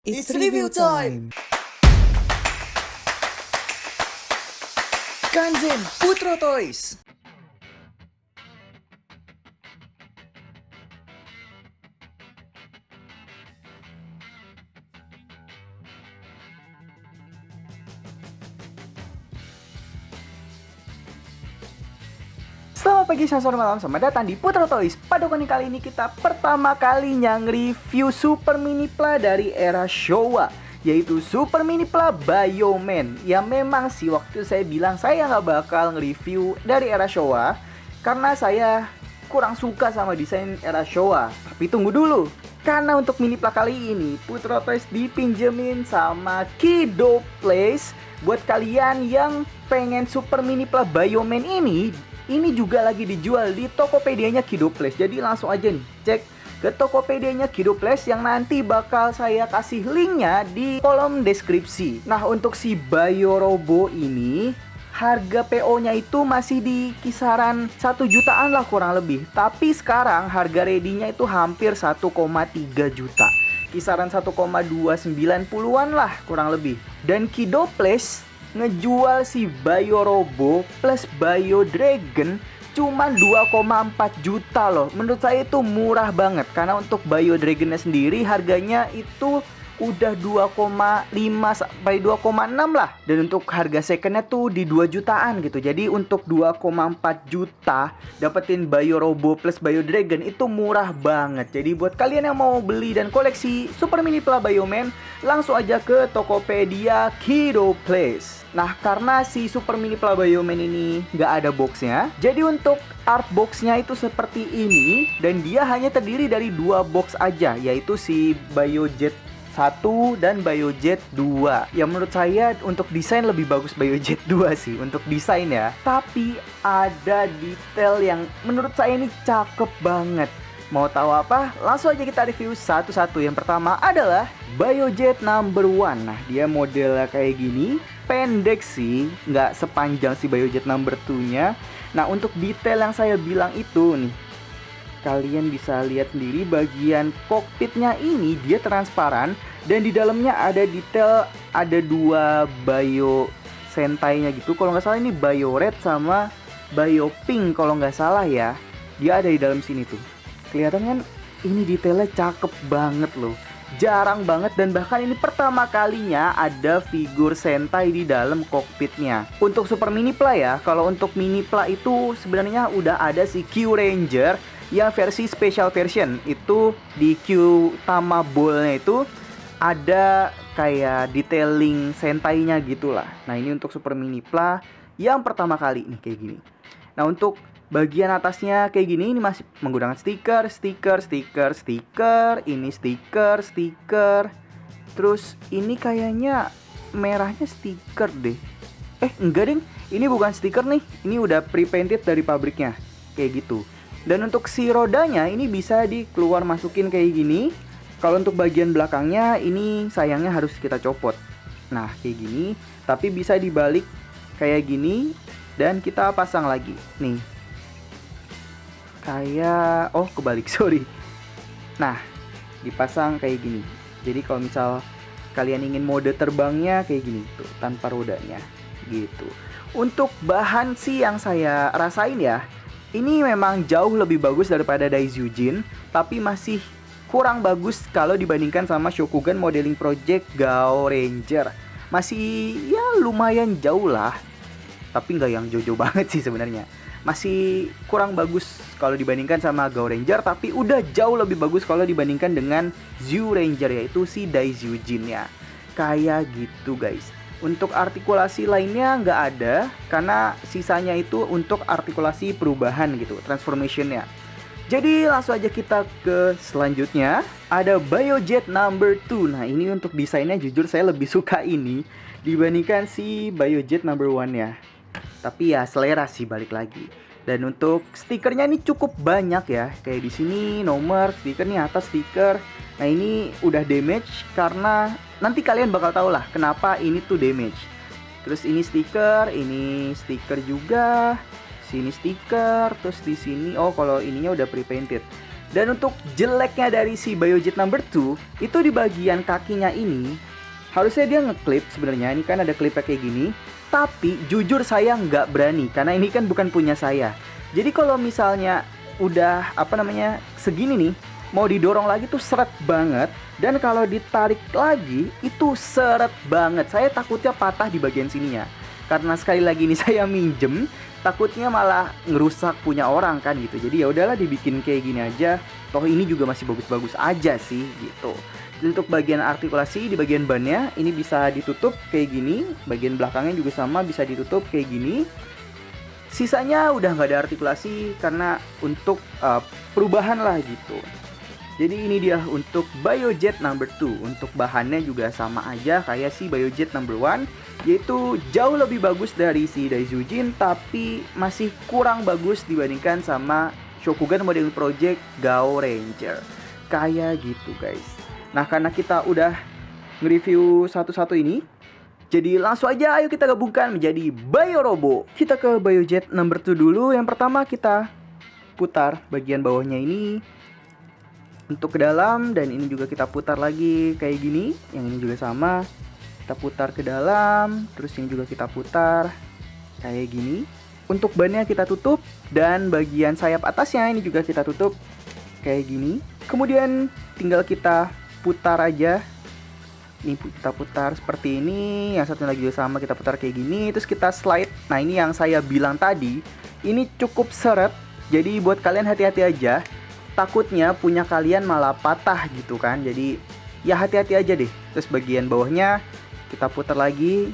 It's review time! Kanzen Putra Toys. Selamat pagi, siang, sore, malam, selamat datang di Putra Toys. Pada kali ini kita pertama kalinya nge-review Super Minipla dari era Showa, yaitu Super Minipla Bioman. Ya memang sih waktu saya bilang saya nggak bakal nge-review dari era Showa karena saya kurang suka sama desain era Showa. Tapi tunggu dulu, karena untuk Minipla kali ini Putra Toys dipinjemin sama Kido Place. Buat kalian yang pengen Super Minipla Bioman ini juga lagi dijual di Tokopedia-nya Kido Place. Jadi langsung aja nih cek ke Tokopedia-nya Kido Place yang nanti bakal saya kasih linknya di kolom deskripsi. Nah, untuk si Biorobo ini harga PO-nya itu masih di kisaran 1 jutaan lah kurang lebih. Tapi sekarang harga ready-nya itu hampir 1,3 juta. Kisaran 1,290-an lah kurang lebih. Dan Kido Place ngejual si Biorobo plus Bio Dragon cuman 2,4 juta loh. Menurut saya itu murah banget karena untuk Bio Dragonnya sendiri harganya itu udah 2,5 sampai 2,6 lah. Dan untuk harga secondnya tuh di 2 jutaan gitu. Jadi untuk 2,4 juta dapetin Biorobo plus Bio Dragon itu murah banget. Jadi buat kalian yang mau beli dan koleksi Super Minipla Bioman, langsung aja ke Tokopedia Kido Place. Nah, karena si Super Minipla Bioman ini nggak ada boxnya, jadi untuk art boxnya itu seperti ini. Dan dia hanya terdiri dari 2 box aja, yaitu si Biojet 1 dan Biojet 2. Ya menurut saya untuk desain lebih bagus Biojet 2 sih untuk desain ya. Tapi ada detail yang menurut saya ini cakep banget. Mau tahu apa? Langsung aja kita review satu-satu. Yang pertama adalah Biojet number 1. Nah, dia modelnya kayak gini. Pendek sih, nggak sepanjang si Biojet number 2-nya. Nah, untuk detail yang saya bilang itu nih, kalian bisa lihat sendiri bagian kokpitnya ini dia transparan. Dan di dalamnya ada detail, ada 2 Bio Sentai-nya gitu. Kalau nggak salah ini Bio Red sama Bio Pink kalau nggak salah ya. Dia ada di dalam sini tuh. Kelihatan kan ini detailnya cakep banget loh. Jarang banget dan bahkan ini pertama kalinya ada figur Sentai di dalam kokpitnya. Untuk Super Minipla ya, kalau untuk Minipla itu sebenarnya udah ada si Q Ranger yang versi special version. Itu di Q Tama Ball-nya itu ada kayak detailing Sentai-nya gitulah. Nah, ini untuk Super Minipla yang pertama kali nih kayak gini. Nah, untuk bagian atasnya kayak gini, ini masih menggunakan stiker. Ini stiker. Terus ini kayaknya merahnya stiker deh. Enggak ding, ini bukan stiker nih. Ini udah pre-painted dari pabriknya. Kayak gitu. Dan untuk si rodanya ini bisa dikeluar masukin kayak gini. Kalau untuk bagian belakangnya ini sayangnya harus kita copot. Nah, kayak gini. Tapi bisa dibalik kayak gini dan kita pasang lagi. Nih. Kayak kebalik, sorry. Nah, dipasang kayak gini. Jadi kalau misal kalian ingin mode terbangnya kayak gini tuh, tanpa rodanya gitu. Untuk bahan sih yang saya rasain ya, ini memang jauh lebih bagus daripada Daizujin, tapi masih kurang bagus kalau dibandingkan sama Shokugan Modeling Project Gao Ranger. Masih ya lumayan jauh lah, tapi nggak yang jojo banget sih sebenarnya. Masih kurang bagus kalau dibandingkan sama Gao Ranger, tapi udah jauh lebih bagus kalau dibandingkan dengan Zyu Ranger, yaitu si Daizujin ya. Kayak gitu guys. Untuk artikulasi lainnya nggak ada, karena sisanya itu untuk artikulasi perubahan gitu, transformationnya. Jadi langsung aja kita ke selanjutnya. Ada Biojet number 2. Nah, ini untuk desainnya jujur saya lebih suka ini dibandingkan si Biojet number 1 ya. Tapi ya selera sih balik lagi. Dan untuk stikernya ini cukup banyak ya. Kayak di sini nomor stiker nih, atas stiker. Nah, ini udah damage karena nanti kalian bakal tahu lah kenapa ini tuh damage. Terus ini stiker juga. Sini stiker, terus di sini kalau ininya udah pre-painted. Dan untuk jeleknya dari si Biojet number 2, itu di bagian kakinya ini, harusnya dia ngeklip sebenarnya. Ini kan ada klipnya kayak gini. Tapi jujur saya nggak berani, karena ini kan bukan punya saya. Jadi kalau misalnya udah segini nih, mau didorong lagi tuh seret banget. Dan kalau ditarik lagi, itu seret banget. Saya takutnya patah di bagian sininya. Karena sekali lagi ini saya minjem, takutnya malah ngerusak punya orang kan gitu. Jadi ya udahlah dibikin kayak gini aja. Toh ini juga masih bagus-bagus aja sih gitu. Dan untuk bagian artikulasi di bagian bannya ini bisa ditutup kayak gini. Bagian belakangnya juga sama, bisa ditutup kayak gini. Sisanya udah nggak ada artikulasi karena untuk perubahan lah gitu. Jadi ini dia untuk Biojet number 2. Untuk bahannya juga sama aja kayak si Biojet number 1, yaitu jauh lebih bagus dari si Daizujin, tapi masih kurang bagus dibandingkan sama Shokugan Modeling Project Gao Ranger. Kayak gitu guys. Nah karena kita udah nge-review satu-satu ini, jadi langsung aja ayo kita gabungkan menjadi Biorobo. Kita ke Biojet number 2 dulu. Yang pertama kita putar bagian bawahnya ini untuk ke dalam, dan ini juga kita putar lagi kayak gini. Yang ini juga sama, kita putar ke dalam, terus ini juga kita putar kayak gini. Untuk bannya kita tutup, dan bagian sayap atasnya ini juga kita tutup kayak gini. Kemudian tinggal kita putar aja. Ini kita putar seperti ini. Yang satu lagi juga sama, kita putar kayak gini, terus kita slide. Nah ini yang saya bilang tadi, ini cukup seret. Jadi buat kalian hati-hati aja, takutnya punya kalian malah patah gitu kan. Jadi ya hati-hati aja deh. Terus bagian bawahnya kita putar lagi,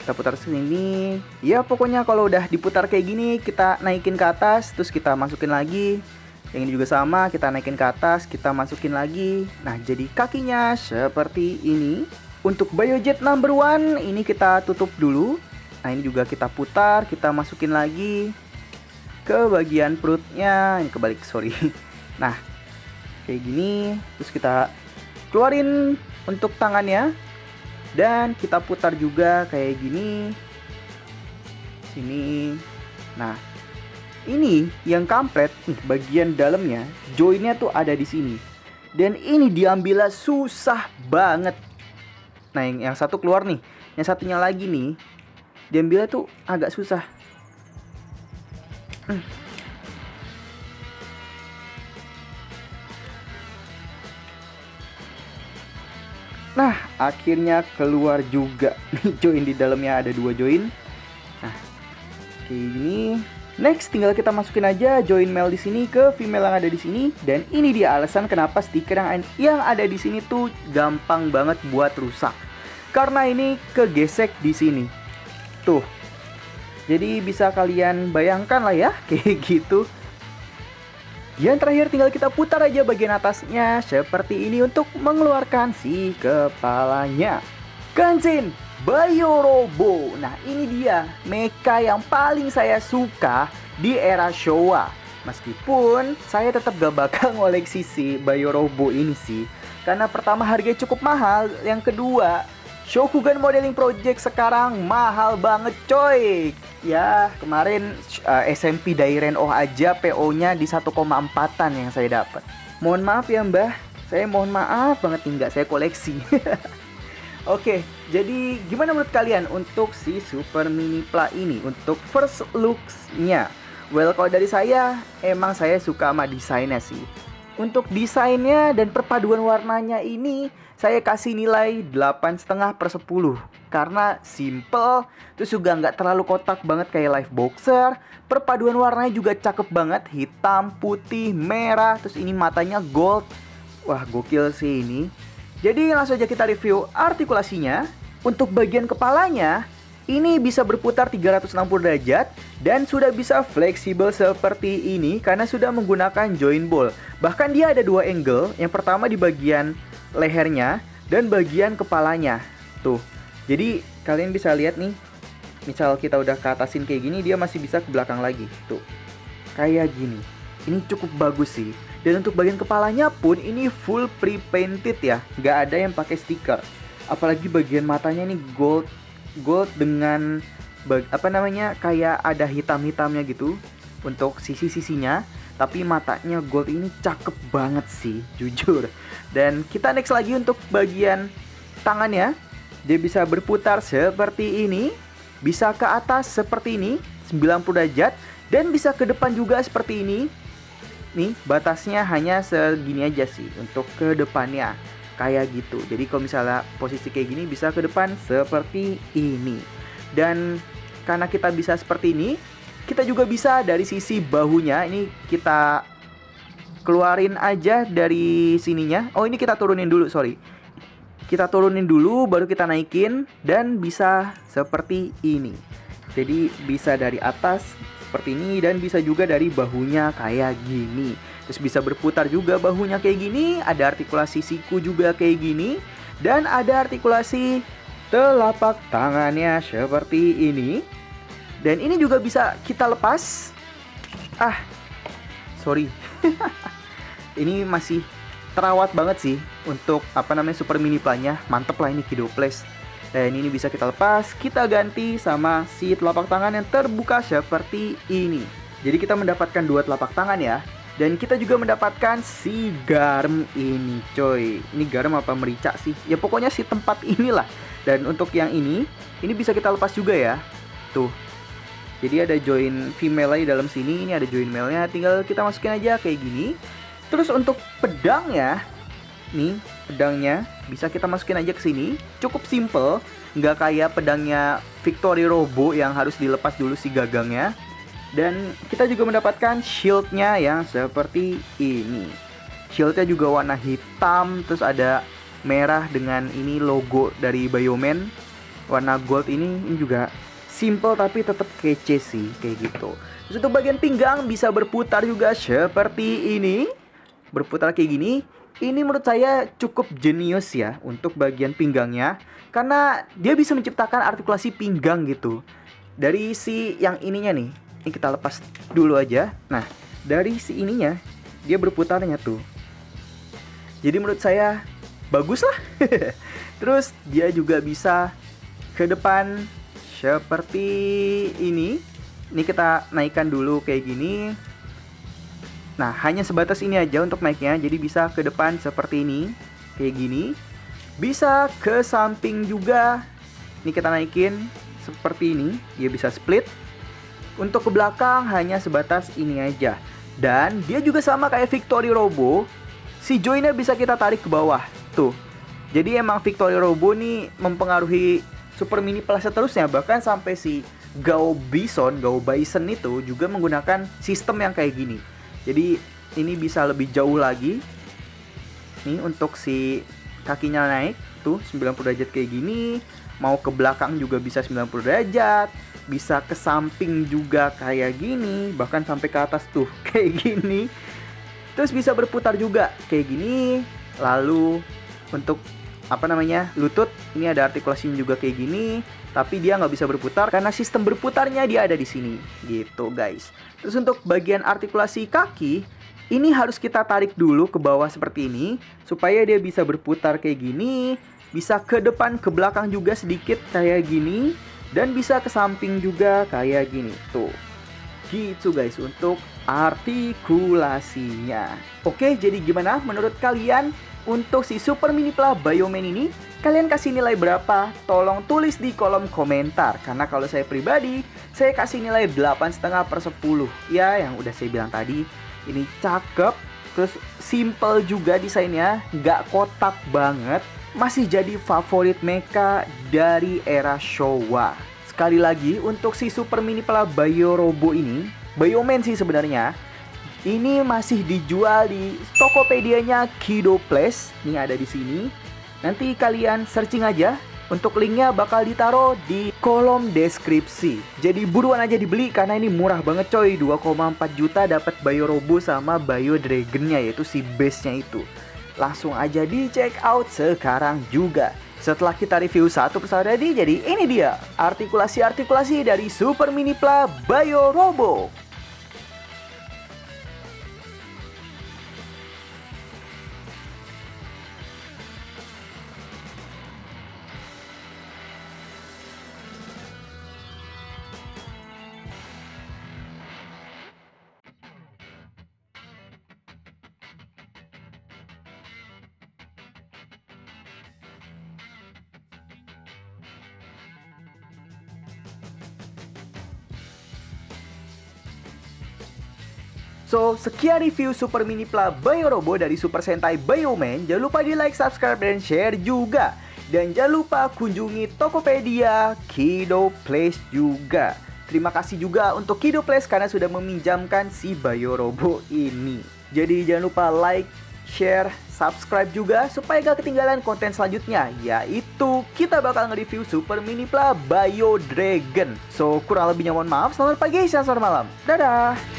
kita putar sini. Ya pokoknya kalau udah diputar kayak gini, kita naikin ke atas, terus kita masukin lagi. Yang ini juga sama, kita naikin ke atas, kita masukin lagi. Nah jadi kakinya seperti ini. Untuk Biojet number 1 ini kita tutup dulu. Nah ini juga kita putar, kita masukin lagi ke bagian perutnya. Ini kebalik, sorry. Nah kayak gini, terus kita keluarin untuk tangannya, dan kita putar juga kayak gini sini. Nah ini yang kampret nih, bagian dalamnya joinnya tuh ada di sini, dan ini diambilnya susah banget. Nah yang satu keluar nih, yang satunya lagi nih diambilnya tuh agak susah. Nah akhirnya keluar juga. Join di dalamnya ada 2 join. Nah kayak gini. Next tinggal kita masukin aja join male di sini ke female yang ada di sini. Dan ini dia alasan kenapa stiker yang ada di sini tuh gampang banget buat rusak. Karena ini kegesek di sini. Tuh. Jadi bisa kalian bayangkan lah ya kayak gitu. Yang terakhir tinggal kita putar aja bagian atasnya seperti ini untuk mengeluarkan si kepalanya. Kanshin Biorobo. Nah ini dia mecha yang paling saya suka di era Showa. Meskipun saya tetap gak bakal ngoleksi si Biorobo ini sih, karena pertama harganya cukup mahal. Yang kedua, Shokugan Modeling Project sekarang mahal banget coy. Ya kemarin SMP Dairen Oh aja PO-nya di 1,4an yang saya dapat. Mohon maaf ya mbah, saya mohon maaf banget nih nggak saya koleksi. Oke, jadi gimana menurut kalian untuk si Super Mini Pla ini untuk first looks-nya? Well kalau dari saya, emang saya suka sama desainnya sih. Untuk desainnya dan perpaduan warnanya ini saya kasih nilai 8,5/10. Karena simple, terus juga nggak terlalu kotak banget kayak Life Boxer. Perpaduan warnanya juga cakep banget, hitam, putih, merah, terus ini matanya gold. Wah gokil sih ini. Jadi langsung aja kita review artikulasinya. Untuk bagian kepalanya, ini bisa berputar 360 derajat dan sudah bisa fleksibel seperti ini karena sudah menggunakan joint ball. Bahkan dia ada 2 angle, yang pertama di bagian lehernya dan bagian kepalanya. Tuh. Jadi kalian bisa lihat nih. Misal kita udah ke atasin kayak gini, dia masih bisa ke belakang lagi. Tuh. Kayak gini. Ini cukup bagus sih. Dan untuk bagian kepalanya pun ini full pre-painted ya. Nggak ada yang pakai stiker. Apalagi bagian matanya ini gold dengan kayak ada hitam-hitamnya gitu untuk sisi-sisinya. Tapi matanya gold ini cakep banget sih, jujur. Dan kita next lagi untuk bagian tangannya. Dia bisa berputar seperti ini, bisa ke atas seperti ini 90 derajat, dan bisa ke depan juga seperti ini. Nih batasnya hanya segini aja sih untuk ke depannya, kayak gitu. Jadi kalau misalnya posisi kayak gini bisa ke depan seperti ini. Dan karena kita bisa seperti ini, kita juga bisa dari sisi bahunya. Ini kita keluarin aja dari sininya. Oh, ini kita turunin dulu, sorry. Kita turunin dulu, baru kita naikin. Dan bisa seperti ini. Jadi bisa dari atas seperti ini, dan bisa juga dari bahunya kayak gini. Terus bisa berputar juga bahunya kayak gini. Ada artikulasi siku juga kayak gini. Dan ada artikulasi telapak tangannya seperti ini. Dan ini juga bisa kita lepas. Sorry. Ini masih terawat banget sih untuk super mini planya. Mantep lah ini Kidoples. Dan ini bisa kita lepas, kita ganti sama si telapak tangan yang terbuka seperti ini. Jadi kita mendapatkan 2 telapak tangan ya. Dan kita juga mendapatkan si garam ini coy. Ini garam apa merica sih? Ya pokoknya si tempat inilah. Dan untuk yang ini bisa kita lepas juga ya. Tuh. Jadi ada join female lagi dalam sini. Ini ada join male-nya. Tinggal kita masukin aja kayak gini. Terus untuk pedangnya, nih pedangnya bisa kita masukin aja ke sini. Cukup simple, nggak kayak pedangnya Victory Robo yang harus dilepas dulu si gagangnya. Dan kita juga mendapatkan shieldnya yang seperti ini. Shieldnya juga warna hitam, terus ada merah dengan ini logo dari Bioman. Warna gold ini juga simple tapi tetap kece sih, kayak gitu. Terus untuk bagian pinggang bisa berputar juga seperti ini. Berputar kayak gini. Ini menurut saya cukup jenius ya untuk bagian pinggangnya, karena dia bisa menciptakan artikulasi pinggang gitu. Dari si yang ininya nih, ini kita lepas dulu aja. Nah, dari si ininya dia berputarnya tuh. Jadi menurut saya bagus lah. Terus dia juga bisa ke depan seperti ini. Ini kita naikkan dulu kayak gini. Nah, hanya sebatas ini aja untuk naiknya. Jadi bisa ke depan seperti ini, kayak gini. Bisa ke samping juga. Ini kita naikin seperti ini. Dia bisa split. Untuk ke belakang hanya sebatas ini aja. Dan dia juga sama kayak Victory Robo. Si joinnya bisa kita tarik ke bawah. Tuh. Jadi emang Victory Robo nih mempengaruhi Super Mini Plus seterusnya. Bahkan sampai si Gao Bison itu juga menggunakan sistem yang kayak gini. Jadi ini bisa lebih jauh lagi. Nih untuk si kakinya naik tuh 90 derajat kayak gini. Mau ke belakang juga bisa 90 derajat. Bisa ke samping juga kayak gini. Bahkan sampai ke atas tuh kayak gini. Terus bisa berputar juga kayak gini. Lalu untuk lutut, ini ada artikulasinya juga kayak gini. Tapi dia nggak bisa berputar karena sistem berputarnya dia ada di sini gitu guys. Terus untuk bagian artikulasi kaki, ini harus kita tarik dulu ke bawah seperti ini supaya dia bisa berputar kayak gini. Bisa ke depan ke belakang juga sedikit kayak gini. Dan bisa ke samping juga kayak gini. Tuh. Gitu guys untuk artikulasinya. Oke, jadi gimana menurut kalian untuk si Super Mini Plus Bioman ini? Kalian kasih nilai berapa? Tolong tulis di kolom komentar. Karena kalau saya pribadi, saya kasih nilai 8,5/10. Ya, yang udah saya bilang tadi. Ini cakep. Terus simple juga desainnya. Nggak kotak banget. Masih jadi favorit mecha dari era Showa. Sekali lagi, untuk si Super Mini Plus Bio ini, Bioman sih sebenarnya, ini masih dijual di Tokopedia-nya Kidoples. Ini ada di sini. Nanti kalian searching aja. Untuk linknya bakal ditaruh di kolom deskripsi. Jadi buruan aja dibeli karena ini murah banget coy. 2,4 juta dapat Bio Robo sama Bio Dragon-nya, yaitu si base-nya itu. Langsung aja di check out sekarang juga. Setelah kita review satu persatu tadi, jadi ini dia artikulasi-artikulasi dari Super Mini Plus Bio Robo. So, sekian review Super Mini Pla Biorobo dari Super Sentai Bioman. Jangan lupa di like, subscribe, dan share juga. Dan jangan lupa kunjungi Tokopedia Kido Place juga. Terima kasih juga untuk Kido Place karena sudah meminjamkan si Biorobo ini. Jadi jangan lupa like, share, subscribe juga supaya gak ketinggalan konten selanjutnya, yaitu kita bakal nge-review Super Mini Pla Bio Dragon. So, kurang lebihnya mohon maaf. Selamat pagi, selamat malam. Dadah!